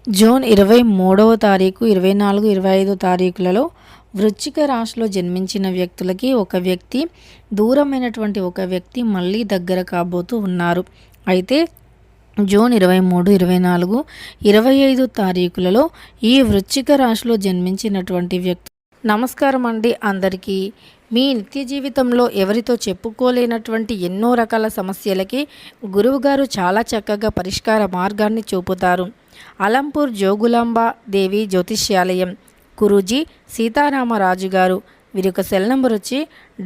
June 23వ తారీఖు, 24, 25 తారీఖులలో వృశ్చిక రాశిలో జన్మించిన వ్యక్తులకి ఒక వ్యక్తి, దూరమైనటువంటి ఒక వ్యక్తి మళ్ళీ దగ్గర కాబోతూ ఉన్నారు. అయితే జూన్ 23, 24, 25 తారీఖులలో ఈ వృశ్చిక రాశిలో జన్మించినటువంటి వ్యక్తి. నమస్కారం అండి అందరికీ. మీ నిత్య జీవితంలో ఎవరితో చెప్పుకోలేనటువంటి ఎన్నో రకాల సమస్యలకి గురువుగారు చాలా చక్కగా పరిష్కార మార్గాన్ని చూపుతారు. అలంపూర్ జోగులాంబ దేవి జ్యోతిష్యాలయం, గురూజీ సీతారామరాజు గారు. వీరి యొక్క సెల్ నెంబర్ వచ్చి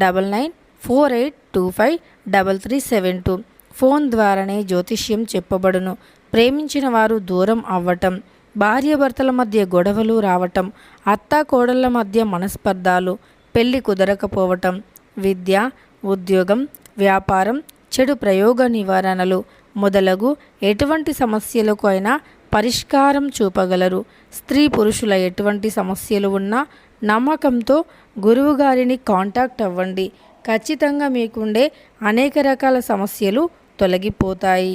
9948253372. ఫోన్ ద్వారానే జ్యోతిష్యం చెప్పబడును. ప్రేమించిన వారు దూరం అవ్వటం, భార్యాభర్తల మధ్య గొడవలు రావటం, అత్తా కోడళ్ల మధ్య మనస్పర్ధాలు, పెళ్లి కుదరకపోవటం, విద్య, ఉద్యోగం, వ్యాపారం, చెడు ప్రయోగ నివారణలు మొదలగు ఎటువంటి సమస్యలకు అయినా పరిష్కారం చూపగలరు. స్త్రీ పురుషుల ఎటువంటి సమస్యలు ఉన్నా నమ్మకంతో గురువుగారిని కాంటాక్ట్ అవ్వండి. ఖచ్చితంగా మీకుండే అనేక రకాల సమస్యలు తొలగిపోతాయి.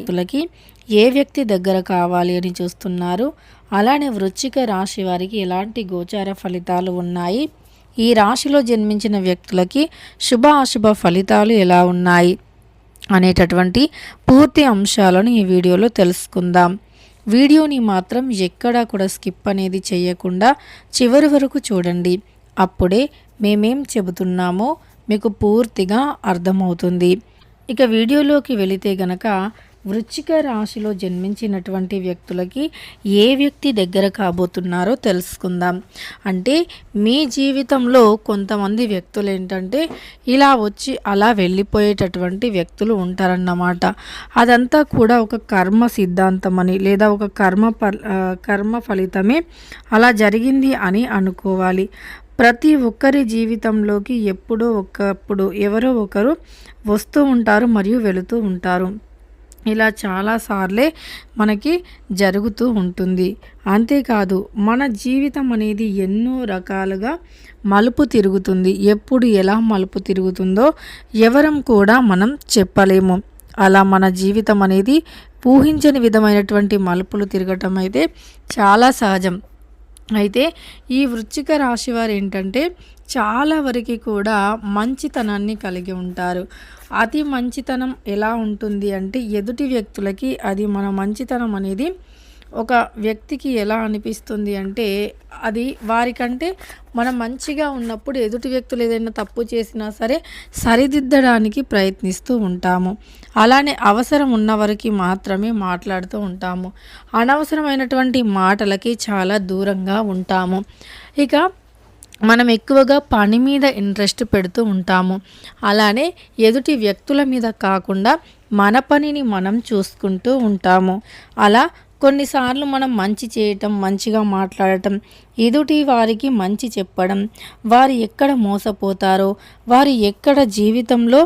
ఏ వ్యక్తి దగ్గర కావాలి అని చూస్తున్నారు? అలానే వృశ్చిక రాశి వారికి ఎలాంటి గోచార ఫలితాలు ఉన్నాయి, ఈ రాశిలో జన్మించిన వ్యక్తులకి శుభ అశుభ ఫలితాలు ఎలా ఉన్నాయి అనేటటువంటి పూర్తి అంశాలను ఈ వీడియోలో తెలుసుకుందాం. వీడియోని మాత్రం ఎక్కడా కూడా స్కిప్ అనేది చేయకుండా చివరి వరకు చూడండి. అప్పుడే మేమేం చెబుతున్నామో మీకు పూర్తిగా అర్థమవుతుంది. ఇక వీడియోలోకి వెళితే గనక వృశ్చిక రాశిలో జన్మించినటువంటి వ్యక్తులకి ఏ వ్యక్తి దగ్గర కాబోతున్నారో తెలుసుకుందాం. అంటే మీ జీవితంలో కొంతమంది వ్యక్తులు ఏంటంటే ఇలా వచ్చి అలా వెళ్ళిపోయేటటువంటి వ్యక్తులు ఉంటారన్నమాట. అదంతా కూడా ఒక కర్మ సిద్ధాంతం అని, లేదా ఒక కర్మ ఫలితమే అలా జరిగింది అని అనుకోవాలి. ప్రతి ఒక్కరి జీవితంలోకి ఎప్పుడో ఒకప్పుడు ఎవరో ఒకరు వస్తూ ఉంటారు మరియు వెళుతూ ఉంటారు. ఇలా చాలాసార్లే మనకి జరుగుతూ ఉంటుంది. అంతేకాదు మన జీవితం అనేది ఎన్నో రకాలుగా మలుపు తిరుగుతుంది. ఎప్పుడు ఎలా మలుపు తిరుగుతుందో ఎవరం కూడా మనం చెప్పలేము. అలా మన జీవితం అనేది ఊహించని విధమైనటువంటి మలుపులు తిరగటం అయితే చాలా సహజం. అయితే ఈ వృశ్చిక రాశి వారు ఏంటంటే చాలా వరకు కూడా మంచితనాన్ని కలిగి ఉంటారు. అతి మంచితనం ఎలా ఉంటుంది అంటే ఎదుటి వ్యక్తులకి అది మన మంచితనం అనేది ఒక వ్యక్తికి ఎలా అనిపిస్తుంది అంటే అది వారికంటే మనం మంచిగా ఉన్నప్పుడు ఎదుటి వ్యక్తులు ఏదైనా తప్పు చేసినా సరే సరిదిద్దడానికి ప్రయత్నిస్తూ ఉంటాము. అలానే అవసరం ఉన్నవరికి మాత్రమే మాట్లాడుతూ ఉంటాము. అనవసరమైనటువంటి మాటలకి చాలా దూరంగా ఉంటాము. ఇక మనం ఎక్కువగా పని మీద ఇంట్రెస్ట్ పెడుతూ ఉంటాము. అలానే ఎదుటి వ్యక్తుల మీద కాకుండా మన పనిని మనం చూసుకుంటూ ఉంటాము. అలా కొన్నిసార్లు మనం మంచి చేయటం, మంచిగా మాట్లాడటం, ఎదుటి వారికి మంచి చెప్పడం, వారు ఎక్కడ మోసపోతారో, వారు ఎక్కడ జీవితంలో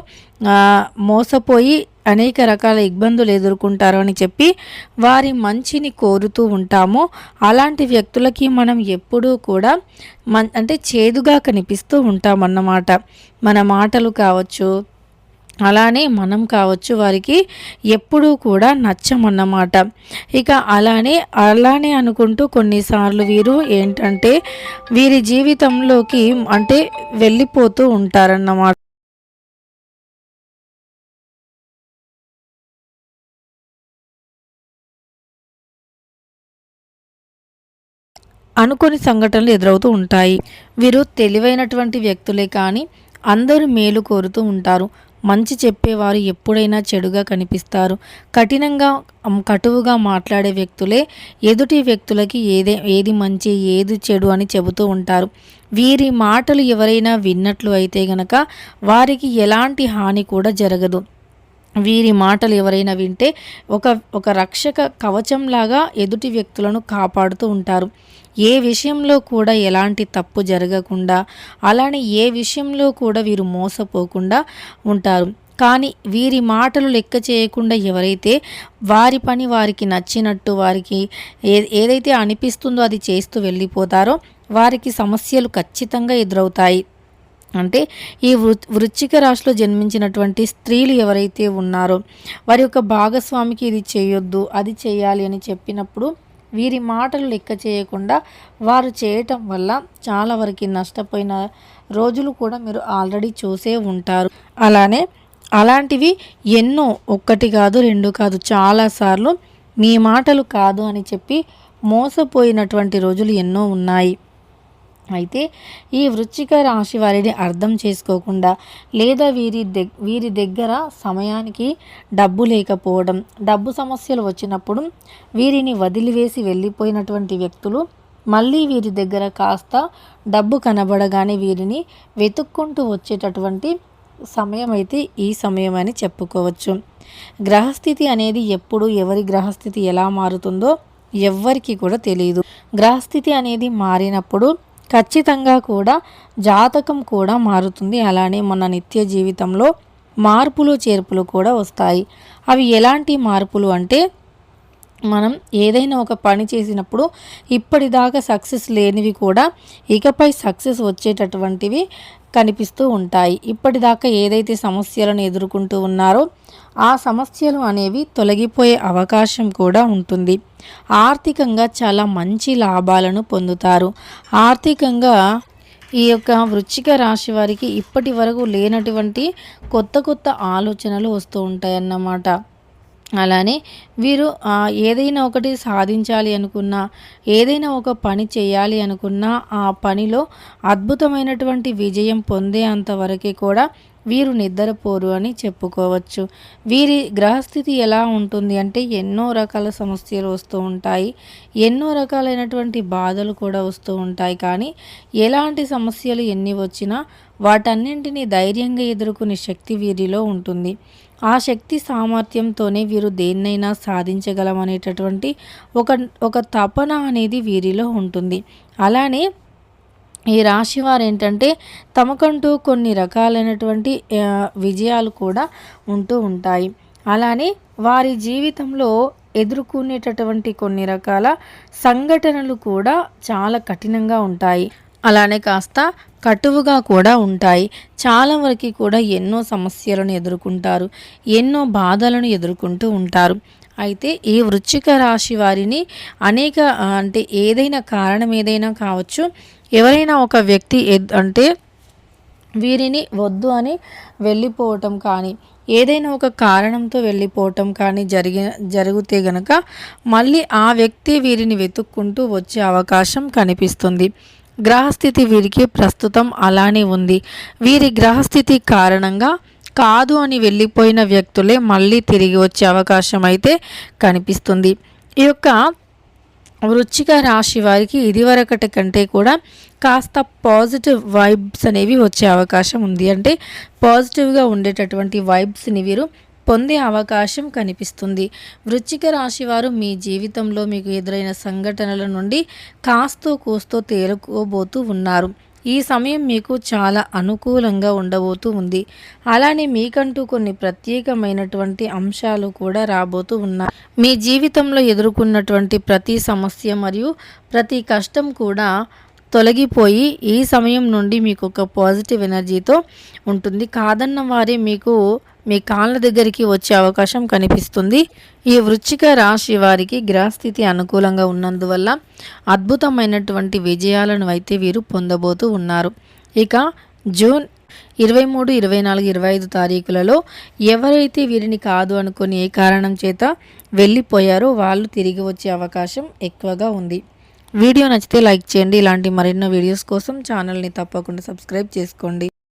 మోసపోయి అనేక రకాల ఇబ్బందులు ఎదుర్కొంటారో అని చెప్పి వారి మంచిని కోరుతూ ఉంటాము. అలాంటి వ్యక్తులకి మనం ఎప్పుడూ కూడా అంటే చేదుగా కనిపిస్తూ ఉంటామన్నమాట. మన మాటలు కావచ్చు, అలానే మనం కావచ్చు, వారికి ఎప్పుడూ కూడా నచ్చమన్నమాట. ఇక అలానే అనుకుంటూ కొన్నిసార్లు వీరు ఏంటంటే వీరి జీవితంలోకి అంటే వెళ్ళిపోతూ ఉంటారన్నమాట. అనుకోని సంఘటనలు ఎదురవుతూ ఉంటాయి. వీరు తెలివైనటువంటి వ్యక్తులే కానీ అందరూ మేలు కోరుతూ ఉంటారు. మంచి చెప్పేవారు ఎప్పుడైనా చెడుగా కనిపిస్తారు. కటువుగా మాట్లాడే వ్యక్తులే ఎదుటి వ్యక్తులకి ఏది మంచి ఏది చెడు అని చెబుతూ ఉంటారు. వీరి మాటలు ఎవరైనా విన్నట్లు అయితే గనక వారికి ఎలాంటి హాని కూడా జరగదు. వీరి మాటలు ఎవరైనా వింటే ఒక రక్షక కవచంలాగా ఎదుటి వ్యక్తులను కాపాడుతూ ఉంటారు. ఏ విషయంలో కూడా ఎలాంటి తప్పు జరగకుండా, అలానే ఏ విషయంలో కూడా వీరు మోసపోకుండా ఉంటారు. కానీ వీరి మాటలు లెక్క చేయకుండా ఎవరైతే వారి పని వారికి నచ్చినట్టు వారికి ఏదైతే అనిపిస్తుందో అది చేస్తూ వెళ్ళిపోతారో వారికి సమస్యలు ఖచ్చితంగా ఎదురవుతాయి. అంటే ఈ వృశ్చిక రాశిలో జన్మించినటువంటి స్త్రీలు ఎవరైతే ఉన్నారో వారి యొక్క భాగస్వామికి ఇది చేయొద్దు, అది చేయాలి అని చెప్పినప్పుడు వీరి మాటలు లెక్క చేయకుండా వారు చేయటం వల్ల చాలా వరకు నష్టపోయిన రోజులు కూడా మీరు ఆల్రెడీ చూసే ఉంటారు. అలాంటివి ఎన్నో, ఒక్కటి కాదు, రెండు కాదు, చాలాసార్లు మీ మాటలు కాదు అని చెప్పి మోసపోయినటువంటి రోజులు ఎన్నో ఉన్నాయి. అయితే ఈ వృశ్చిక రాశి వారిని అర్థం చేసుకోకుండా లేదా వీరి దగ్గర సమయానికి డబ్బు లేకపోవడం, డబ్బు సమస్యలు వచ్చినప్పుడు వీరిని వదిలివేసి వెళ్ళిపోయినటువంటి వ్యక్తులు మళ్ళీ వీరి దగ్గర కాస్త డబ్బు కనబడగానే వీరిని వెతుక్కుంటూ వచ్చేటటువంటి సమయం అయితే ఈ సమయం అని చెప్పుకోవచ్చు. గ్రహస్థితి అనేది ఎప్పుడు ఎవరి గ్రహస్థితి ఎలా మారుతుందో ఎవ్వరికి కూడా తెలియదు. గ్రహస్థితి అనేది మారినప్పుడు ఖచ్చితంగా కూడా జాతకం కూడా మారుతుంది. అలానే మన నిత్య జీవితంలో మార్పులు చేర్పులు కూడా వస్తాయి. అవి ఎలాంటి మార్పులు అంటే, మనం ఏదైనా ఒక పని చేసినప్పుడు ఇప్పటిదాకా సక్సెస్ లేనివి కూడా ఇకపై సక్సెస్ వచ్చేటటువంటివి కనిపిస్తూ ఉంటాయి. ఇప్పటిదాకా ఏదైతే సమస్యలను ఎదుర్కొంటూ ఉన్నారో ఆ సమస్యలు అనేవి తొలగిపోయే అవకాశం కూడా ఉంటుంది. ఆర్థికంగా చాలా మంచి లాభాలను పొందుతారు. ఆర్థికంగా ఈ యొక్క వృశ్చిక రాశి వారికి ఇప్పటి వరకు లేనటువంటి కొత్త ఆలోచనలు వస్తూ ఉంటాయన్నమాట. అలానే వీరు ఏదైనా ఒకటి సాధించాలి అనుకున్నా, ఏదైనా ఒక పని చేయాలి అనుకున్నా ఆ పనిలో అద్భుతమైనటువంటి విజయం పొందే అంతవరకు కూడా వీరు నిద్రపోరు అని చెప్పుకోవచ్చు. వీరి గ్రహస్థితి ఎలా ఉంటుంది అంటే, ఎన్నో రకాల సమస్యలు వస్తూ ఉంటాయి, ఎన్నో రకాలైనటువంటి బాధలు కూడా వస్తూ ఉంటాయి. కానీ ఎలాంటి సమస్యలు ఎన్ని వచ్చినా వాటన్నింటినీ ధైర్యంగా ఎదుర్కొనే శక్తి వీరిలో ఉంటుంది. ఆ శక్తి సామర్థ్యంతోనే వీరు దేన్నైనా సాధించగలమనేటటువంటి ఒక తపన అనేది వీరిలో ఉంటుంది. అలానే ఈ రాశి వారు ఏంటంటే, తమకంటూ కొన్ని రకాలైనటువంటి విజయాలు కూడా ఉంటూ ఉంటాయి. అలానే వారి జీవితంలో ఎదుర్కొనేటటువంటి కొన్ని రకాల సంఘటనలు కూడా చాలా కఠినంగా ఉంటాయి. అలానే కాస్త కటువుగా కూడా ఉంటాయి. చాలా వరకు కూడా ఎన్నో సమస్యలను ఎదుర్కొంటారు, ఎన్నో బాధలను ఎదుర్కొంటూ ఉంటారు. అయితే ఈ వృశ్చిక రాశి వారిని అనేక అంటే ఏదైనా కారణం ఏదైనా కావచ్చు, ఎవరైనా ఒక వ్యక్తి అంటే వీరిని వద్దు అని వెళ్ళిపోవటం కానీ, ఏదైనా ఒక కారణంతో వెళ్ళిపోవటం కానీ జరిగితే గనక మళ్ళీ ఆ వ్యక్తి వీరిని వెతుక్కుంటూ వచ్చే అవకాశం కనిపిస్తుంది. గ్రహస్థితి వీరికి ప్రస్తుతం అలానే ఉంది. వీరి గ్రహస్థితి కారణంగా కాదు అని వెళ్ళిపోయిన వ్యక్తులే మళ్ళీ తిరిగి వచ్చే అవకాశం అయితే కనిపిస్తుంది. ఈ యొక్క వృశ్చిక రాశి వారికి ఇదివరకటి కంటే కూడా కాస్త పాజిటివ్ వైబ్స్ అనేవి వచ్చే అవకాశం ఉంది. అంటే పాజిటివ్గా ఉండేటటువంటి వైబ్స్ని వీరు పొందే అవకాశం కనిపిస్తుంది. వృశ్చిక రాశి వారు మీ జీవితంలో మీకు ఎదురైన సంఘటనల నుండి కాస్తో కూస్తో తేలుకోబోతూ ఉన్నారు. ఈ సమయం మీకు చాలా అనుకూలంగా ఉండబోతూ ఉంది. అలానే మీకంటూ కొన్ని ప్రత్యేకమైనటువంటి అంశాలు కూడా రాబోతూ ఉన్నాయి. మీ జీవితంలో ఎదుర్కొన్నటువంటి ప్రతి సమస్య మరియు ప్రతి కష్టం కూడా తొలగిపోయి ఈ సమయం నుండి మీకు ఒక పాజిటివ్ ఎనర్జీతో ఉంటుంది. కాదన్న వారే మీకు మీ కాళ్ళ దగ్గరికి వచ్చే అవకాశం కనిపిస్తుంది. ఈ వృశ్చిక రాశి వారికి గ్రహస్థితి అనుకూలంగా ఉన్నందువల్ల అద్భుతమైనటువంటి విజయాలను అయితే వీరు పొందబోతూ ఉన్నారు. ఇక జూన్ 23, 24, 25 తారీఖులలో ఎవరైతే వీరిని కాదు అనుకుని ఏ కారణం చేత వెళ్ళిపోయారో వాళ్ళు తిరిగి వచ్చే అవకాశం ఎక్కువగా ఉంది. వీడియో నచ్చితే లైక్ చేయండి. ఇలాంటి మరెన్నో వీడియోస్ కోసం ఛానల్ని తప్పకుండా సబ్స్క్రైబ్ చేసుకోండి.